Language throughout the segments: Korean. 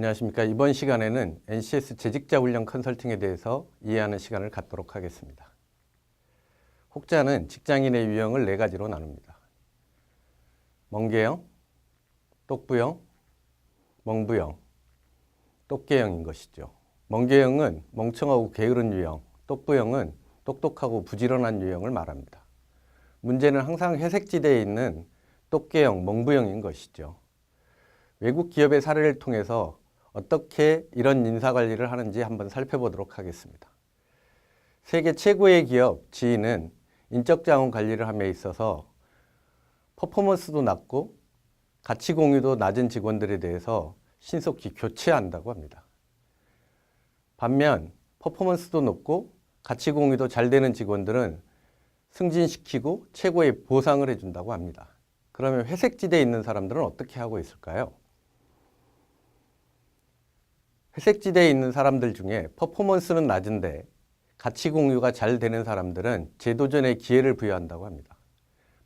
안녕하십니까. 이번 시간에는 NCS 재직자 훈련 컨설팅에 대해서 이해하는 시간을 갖도록 하겠습니다. 혹자는 직장인의 유형을 4가지로 나눕니다. 멍게형, 똑부형, 멍부형, 똑개형인 것이죠. 멍게형은 멍청하고 게으른 유형, 똑부형은 똑똑하고 부지런한 유형을 말합니다. 문제는 항상 회색지대에 있는 똑개형, 멍부형인 것이죠. 외국 기업의 사례를 통해서 어떻게 이런 인사관리를 하는지 한번 살펴보도록 하겠습니다. 세계 최고의 기업 지인은 인적자원 관리를 함에 있어서 퍼포먼스도 낮고 가치 공유도 낮은 직원들에 대해서 신속히 교체한다고 합니다. 반면 퍼포먼스도 높고 가치 공유도 잘 되는 직원들은 승진시키고 최고의 보상을 해준다고 합니다. 그러면 회색지대에 있는 사람들은 어떻게 하고 있을까요? 회색지대에 있는 사람들 중에 퍼포먼스는 낮은데 가치 공유가 잘 되는 사람들은 재도전의 기회를 부여한다고 합니다.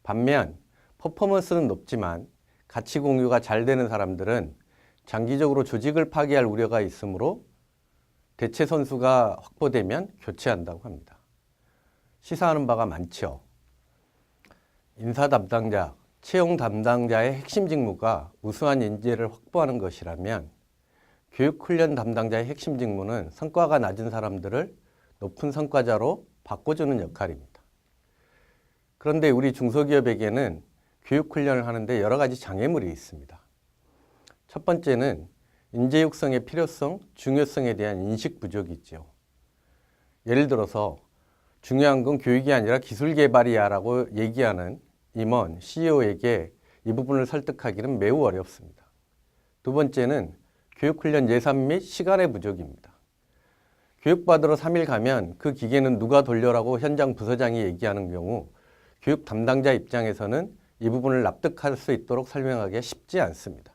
반면 퍼포먼스는 높지만 가치 공유가 잘 되는 사람들은 장기적으로 조직을 파괴할 우려가 있으므로 대체 선수가 확보되면 교체한다고 합니다. 시사하는 바가 많죠. 인사 담당자, 채용 담당자의 핵심 직무가 우수한 인재를 확보하는 것이라면 교육훈련 담당자의 핵심 직무는 성과가 낮은 사람들을 높은 성과자로 바꿔주는 역할입니다. 그런데 우리 중소기업에게는 교육훈련을 하는데 여러 가지 장애물이 있습니다. 첫 번째는 인재 육성의 필요성, 중요성에 대한 인식 부족이죠. 예를 들어서 중요한 건 교육이 아니라 기술 개발이야 라고 얘기하는 임원, CEO에게 이 부분을 설득하기는 매우 어렵습니다. 두 번째는 교육훈련 예산 및 시간의 부족입니다. 교육받으러 3일 가면 그 기계는 누가 돌려라고 현장 부서장이 얘기하는 경우 교육 담당자 입장에서는 이 부분을 납득할 수 있도록 설명하기가 쉽지 않습니다.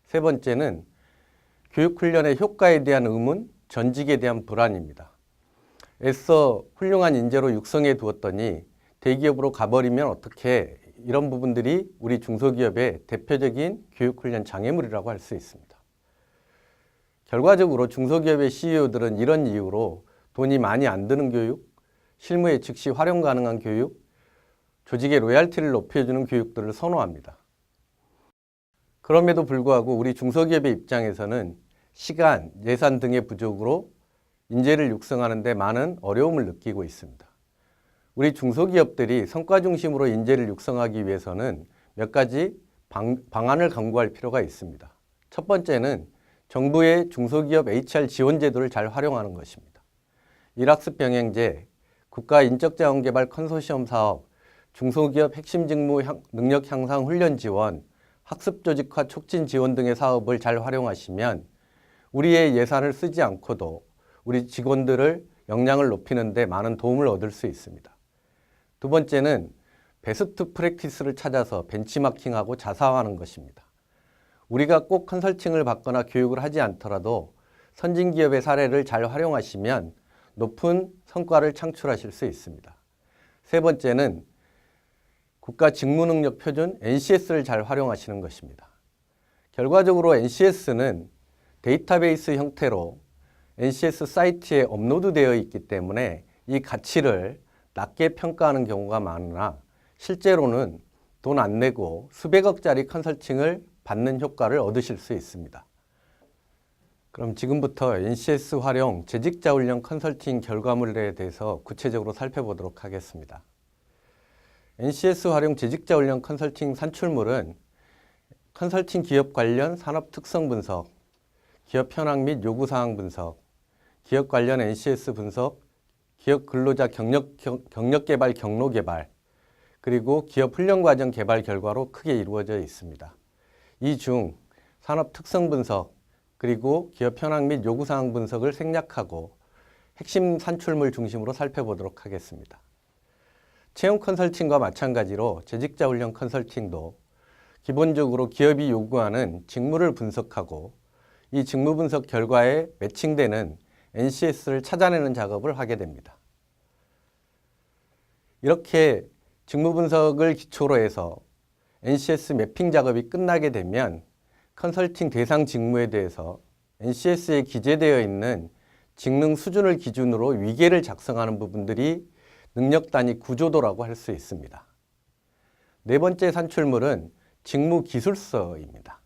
세 번째는 교육훈련의 효과에 대한 의문, 전직에 대한 불안입니다. 애써 훌륭한 인재로 육성해 두었더니 대기업으로 가버리면 어떻게, 이런 부분들이 우리 중소기업의 대표적인 교육훈련 장애물이라고 할 수 있습니다. 결과적으로 중소기업의 CEO들은 이런 이유로 돈이 많이 안 드는 교육, 실무에 즉시 활용 가능한 교육, 조직의 로얄티를 높여주는 교육들을 선호합니다. 그럼에도 불구하고 우리 중소기업의 입장에서는 시간, 예산 등의 부족으로 인재를 육성하는 데 많은 어려움을 느끼고 있습니다. 우리 중소기업들이 성과 중심으로 인재를 육성하기 위해서는 몇 가지 방안을 강구할 필요가 있습니다. 첫 번째는 정부의 중소기업 HR 지원 제도를 잘 활용하는 것입니다. 일학습 병행제, 국가인적자원개발 컨소시엄 사업, 중소기업 핵심 직무 능력 향상 훈련 지원, 학습 조직화 촉진 지원 등의 사업을 잘 활용하시면 우리의 예산을 쓰지 않고도 우리 직원들을 역량을 높이는 데 많은 도움을 얻을 수 있습니다. 두 번째는 베스트 프랙티스를 찾아서 벤치마킹하고 자사화하는 것입니다. 우리가 꼭 컨설팅을 받거나 교육을 하지 않더라도 선진기업의 사례를 잘 활용하시면 높은 성과를 창출하실 수 있습니다. 세 번째는 국가 직무능력 표준 NCS를 잘 활용하시는 것입니다. 결과적으로 NCS는 데이터베이스 형태로 NCS 사이트에 업로드되어 있기 때문에 이 가치를 낮게 평가하는 경우가 많으나 실제로는 돈 안 내고 수백억짜리 컨설팅을 받는 효과를 얻으실 수 있습니다. 그럼 지금부터 NCS 활용 재직자 훈련 컨설팅 결과물에 대해서 구체적으로 살펴보도록 하겠습니다. NCS 활용 재직자 훈련 컨설팅 산출물은 컨설팅 기업 관련 산업 특성 분석, 기업 현황 및 요구사항 분석, 기업 관련 NCS 분석, 기업 근로자 경력 개발, 경로 개발, 그리고 기업 훈련 과정 개발 결과로 크게 이루어져 있습니다. 이 중 산업 특성 분석, 그리고 기업 현황 및 요구사항 분석을 생략하고 핵심 산출물 중심으로 살펴보도록 하겠습니다. 채용 컨설팅과 마찬가지로 재직자 훈련 컨설팅도 기본적으로 기업이 요구하는 직무를 분석하고 이 직무 분석 결과에 매칭되는 NCS를 찾아내는 작업을 하게 됩니다. 이렇게 직무 분석을 기초로 해서 NCS 매핑 작업이 끝나게 되면 컨설팅 대상 직무에 대해서 NCS에 기재되어 있는 직능 수준을 기준으로 위계를 작성하는 부분들이 능력 단위 구조도라고 할 수 있습니다. 네 번째 산출물은 직무 기술서입니다.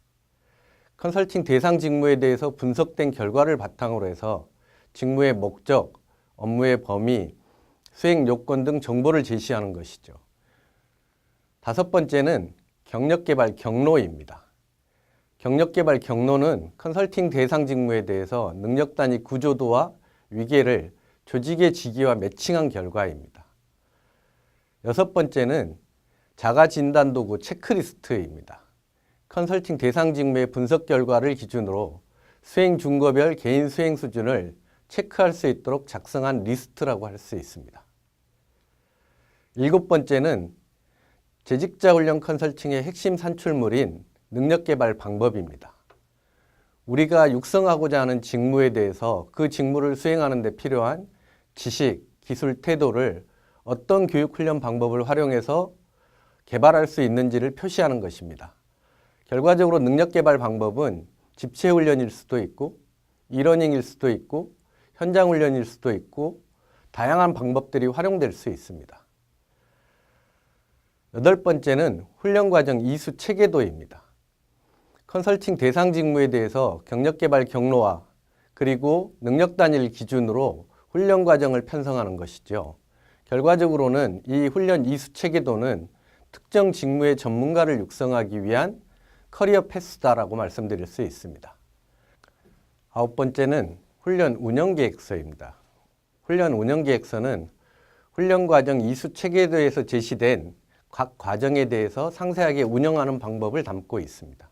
컨설팅 대상 직무에 대해서 분석된 결과를 바탕으로 해서 직무의 목적, 업무의 범위, 수행 요건 등 정보를 제시하는 것이죠. 다섯 번째는 경력개발 경로입니다. 경력개발 경로는 컨설팅 대상 직무에 대해서 능력 단위 구조도와 위계를 조직의 직위와 매칭한 결과입니다. 여섯 번째는 자가진단도구 체크리스트입니다. 컨설팅 대상 직무의 분석 결과를 기준으로 수행 준거별 개인 수행 수준을 체크할 수 있도록 작성한 리스트라고 할 수 있습니다. 일곱 번째는 재직자 훈련 컨설팅의 핵심 산출물인 능력 개발 방법입니다. 우리가 육성하고자 하는 직무에 대해서 그 직무를 수행하는 데 필요한 지식, 기술, 태도를 어떤 교육 훈련 방법을 활용해서 개발할 수 있는지를 표시하는 것입니다. 결과적으로 능력 개발 방법은 집체 훈련일 수도 있고 이러닝일 수도 있고 현장 훈련일 수도 있고 다양한 방법들이 활용될 수 있습니다. 여덟 번째는 훈련 과정 이수 체계도입니다. 컨설팅 대상 직무에 대해서 경력 개발 경로와 그리고 능력 단위를 기준으로 훈련 과정을 편성하는 것이죠. 결과적으로는 이 훈련 이수 체계도는 특정 직무의 전문가를 육성하기 위한 커리어 패스다라고 말씀드릴 수 있습니다. 아홉 번째는 훈련 운영계획서입니다. 훈련 운영계획서는 훈련 과정 이수 체계도에서 제시된 각 과정에 대해서 상세하게 운영하는 방법을 담고 있습니다.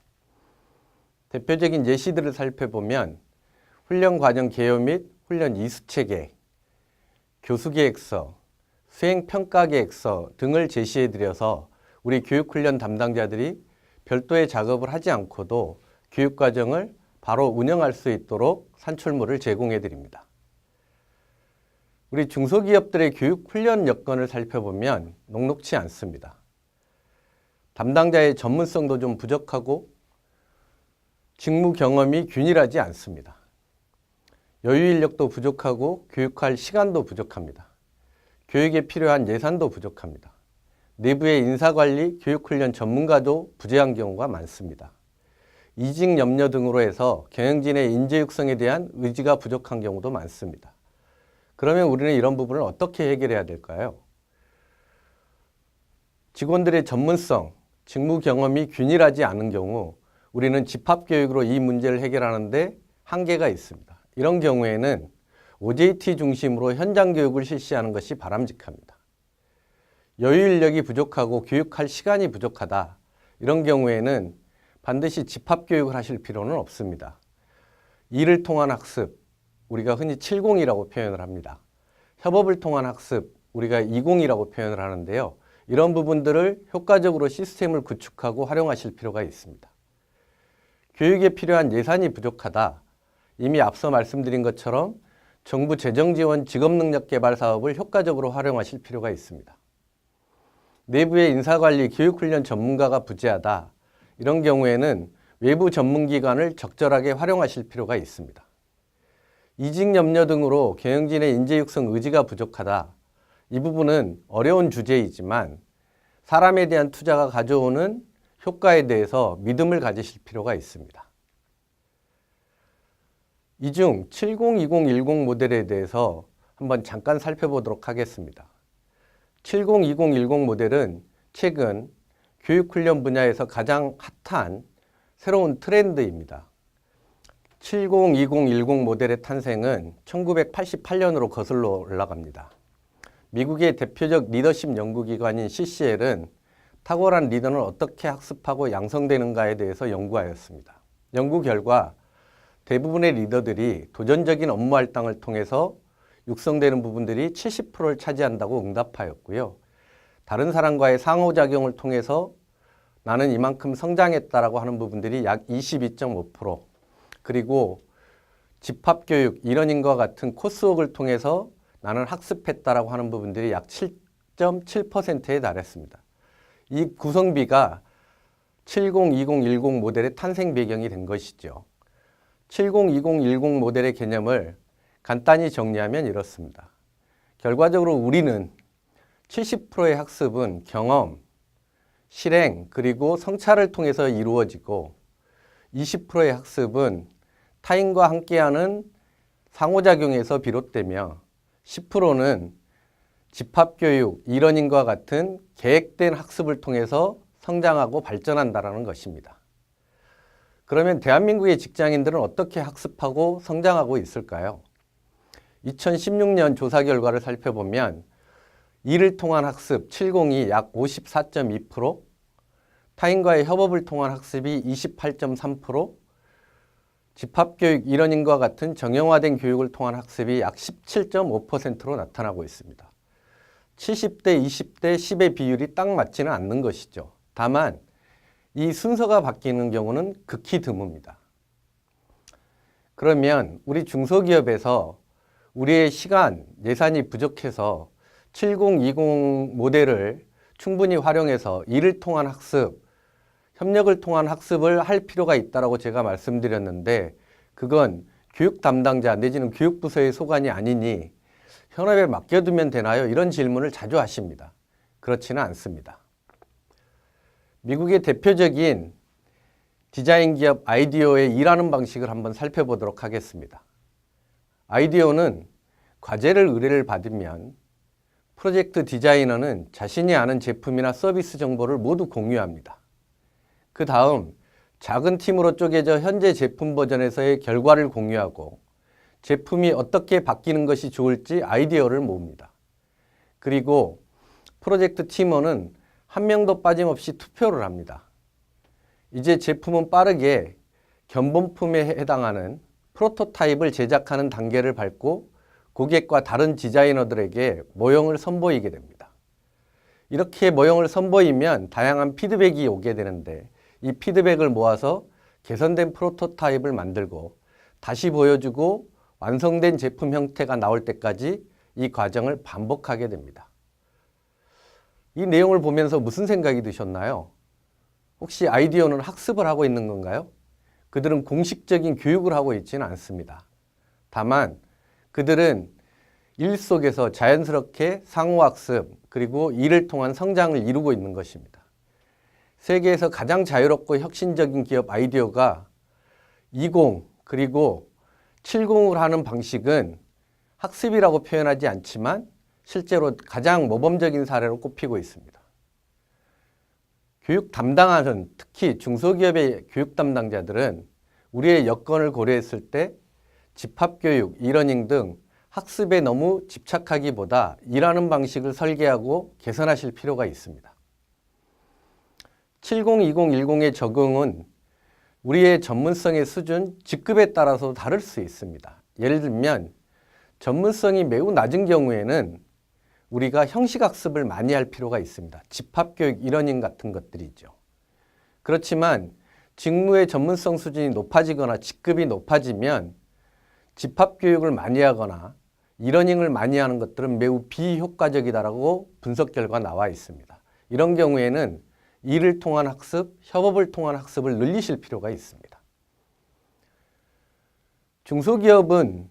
대표적인 예시들을 살펴보면 훈련 과정 개요 및 훈련 이수 체계, 교수계획서, 수행평가계획서 등을 제시해드려서 우리 교육훈련 담당자들이 별도의 작업을 하지 않고도 교육과정을 바로 운영할 수 있도록 산출물을 제공해 드립니다. 우리 중소기업들의 교육훈련 여건을 살펴보면 녹록치 않습니다. 담당자의 전문성도 좀 부족하고 직무 경험이 균일하지 않습니다. 여유 인력도 부족하고 교육할 시간도 부족합니다. 교육에 필요한 예산도 부족합니다. 내부의 인사관리, 교육훈련 전문가도 부재한 경우가 많습니다. 이직 염려 등으로 해서 경영진의 인재 육성에 대한 의지가 부족한 경우도 많습니다. 그러면 우리는 이런 부분을 어떻게 해결해야 될까요? 직원들의 전문성, 직무 경험이 균일하지 않은 경우 우리는 집합교육으로 이 문제를 해결하는데 한계가 있습니다. 이런 경우에는 OJT 중심으로 현장 교육을 실시하는 것이 바람직합니다. 여유 인력이 부족하고 교육할 시간이 부족하다. 이런 경우에는 반드시 집합교육을 하실 필요는 없습니다. 이를 통한 학습, 우리가 흔히 70이라고 표현을 합니다. 협업을 통한 학습, 우리가 20이라고 표현을 하는데요. 이런 부분들을 효과적으로 시스템을 구축하고 활용하실 필요가 있습니다. 교육에 필요한 예산이 부족하다. 이미 앞서 말씀드린 것처럼 정부 재정지원 직업능력개발 사업을 효과적으로 활용하실 필요가 있습니다. 내부의 인사관리, 교육훈련 전문가가 부재하다. 이런 경우에는 외부 전문기관을 적절하게 활용하실 필요가 있습니다. 이직 염려 등으로 경영진의 인재 육성 의지가 부족하다. 이 부분은 어려운 주제이지만 사람에 대한 투자가 가져오는 효과에 대해서 믿음을 가지실 필요가 있습니다. 이 중 70-20-10 모델에 대해서 한번 잠깐 살펴보도록 하겠습니다. 70-20-10 모델은 최근 교육훈련 분야에서 가장 핫한 새로운 트렌드입니다. 70-20-10 모델의 탄생은 1988년으로 거슬러 올라갑니다. 미국의 대표적 리더십 연구기관인 CCL은 탁월한 리더는 어떻게 학습하고 양성되는가에 대해서 연구하였습니다. 연구 결과 대부분의 리더들이 도전적인 업무 할당을 통해서 육성되는 부분들이 70%를 차지한다고 응답하였고요. 다른 사람과의 상호작용을 통해서 나는 이만큼 성장했다라고 하는 부분들이 약 22.5%, 그리고 집합교육, 이러닝과 같은 코스웍을 통해서 나는 학습했다라고 하는 부분들이 약 7.7%에 달했습니다. 이 구성비가 70-20-10 모델의 탄생 배경이 된 것이죠. 70-20-10 모델의 개념을 간단히 정리하면 이렇습니다. 결과적으로 우리는 70%의 학습은 경험, 실행, 그리고 성찰을 통해서 이루어지고 20%의 학습은 타인과 함께하는 상호작용에서 비롯되며 10%는 집합교육, 이러닝과 같은 계획된 학습을 통해서 성장하고 발전한다는 것입니다. 그러면 대한민국의 직장인들은 어떻게 학습하고 성장하고 있을까요? 2016년 조사 결과를 살펴보면 일을 통한 학습 70이 약 54.2%, 타인과의 협업을 통한 학습이 28.3%, 집합교육, 이러닝과 같은 정형화된 교육을 통한 학습이 약 17.5%로 나타나고 있습니다. 70대, 20대, 10의 비율이 딱 맞지는 않는 것이죠. 다만 이 순서가 바뀌는 경우는 극히 드뭅니다. 그러면 우리 중소기업에서 우리의 시간, 예산이 부족해서 70-20 모델을 충분히 활용해서 일을 통한 학습, 협력을 통한 학습을 할 필요가 있다고 제가 말씀드렸는데 그건 교육 담당자 내지는 교육부서의 소관이 아니니 현업에 맡겨두면 되나요? 이런 질문을 자주 하십니다. 그렇지는 않습니다. 미국의 대표적인 디자인 기업 아이디어의 일하는 방식을 한번 살펴보도록 하겠습니다. 아이디어는 과제를 의뢰를 받으면 프로젝트 디자이너는 자신이 아는 제품이나 서비스 정보를 모두 공유합니다. 그 다음 작은 팀으로 쪼개져 현재 제품 버전에서의 결과를 공유하고 제품이 어떻게 바뀌는 것이 좋을지 아이디어를 모읍니다. 그리고 프로젝트 팀원은 한 명도 빠짐없이 투표를 합니다. 이제 제품은 빠르게 견본품에 해당하는 프로토타입을 제작하는 단계를 밟고 고객과 다른 디자이너들에게 모형을 선보이게 됩니다. 이렇게 모형을 선보이면 다양한 피드백이 오게 되는데 이 피드백을 모아서 개선된 프로토타입을 만들고 다시 보여주고 완성된 제품 형태가 나올 때까지 이 과정을 반복하게 됩니다. 이 내용을 보면서 무슨 생각이 드셨나요? 혹시 아이디어는 학습을 하고 있는 건가요? 그들은 공식적인 교육을 하고 있지는 않습니다. 다만 그들은 일 속에서 자연스럽게 상호학습 그리고 일을 통한 성장을 이루고 있는 것입니다. 세계에서 가장 자유롭고 혁신적인 기업 아이디어가 20 그리고 70을 하는 방식은 학습이라고 표현하지 않지만 실제로 가장 모범적인 사례로 꼽히고 있습니다. 교육 담당하는 특히 중소기업의 교육 담당자들은 우리의 여건을 고려했을 때 집합교육, 이러닝 등 학습에 너무 집착하기보다 일하는 방식을 설계하고 개선하실 필요가 있습니다. 70-20-10의 적응은 우리의 전문성의 수준, 직급에 따라서 다를 수 있습니다. 예를 들면 전문성이 매우 낮은 경우에는 우리가 형식학습을 많이 할 필요가 있습니다. 집합교육, 이러닝 같은 것들이죠. 그렇지만 직무의 전문성 수준이 높아지거나 직급이 높아지면 집합교육을 많이 하거나 이러닝을 많이 하는 것들은 매우 비효과적이다라고 분석 결과 나와 있습니다. 이런 경우에는 일을 통한 학습, 협업을 통한 학습을 늘리실 필요가 있습니다. 중소기업은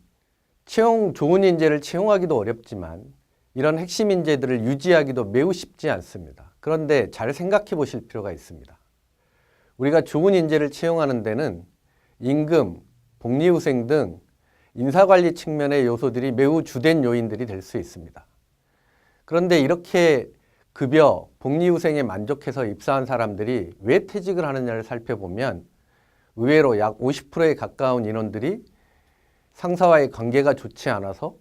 좋은 인재를 채용하기도 어렵지만 이런 핵심 인재들을 유지하기도 매우 쉽지 않습니다. 그런데 잘 생각해 보실 필요가 있습니다. 우리가 좋은 인재를 채용하는 데는 임금, 복리후생 등 인사관리 측면의 요소들이 매우 주된 요인들이 될 수 있습니다. 그런데 이렇게 급여, 복리후생에 만족해서 입사한 사람들이 왜 퇴직을 하느냐를 살펴보면 의외로 약 50%에 가까운 인원들이 상사와의 관계가 좋지 않아서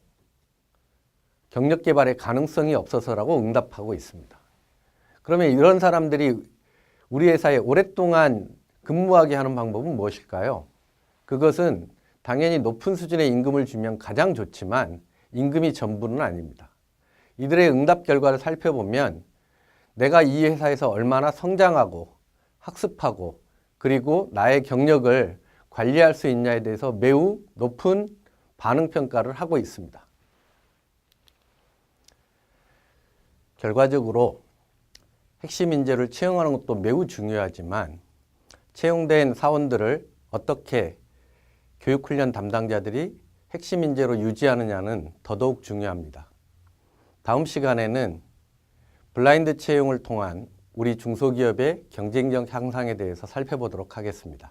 경력 개발의 가능성이 없어서라고 응답하고 있습니다. 그러면 이런 사람들이 우리 회사에 오랫동안 근무하게 하는 방법은 무엇일까요? 그것은 당연히 높은 수준의 임금을 주면 가장 좋지만 임금이 전부는 아닙니다. 이들의 응답 결과를 살펴보면 내가 이 회사에서 얼마나 성장하고 학습하고 그리고 나의 경력을 관리할 수 있냐에 대해서 매우 높은 반응 평가를 하고 있습니다. 결과적으로 핵심 인재를 채용하는 것도 매우 중요하지만 채용된 사원들을 어떻게 교육훈련 담당자들이 핵심 인재로 유지하느냐는 더더욱 중요합니다. 다음 시간에는 블라인드 채용을 통한 우리 중소기업의 경쟁력 향상에 대해서 살펴보도록 하겠습니다.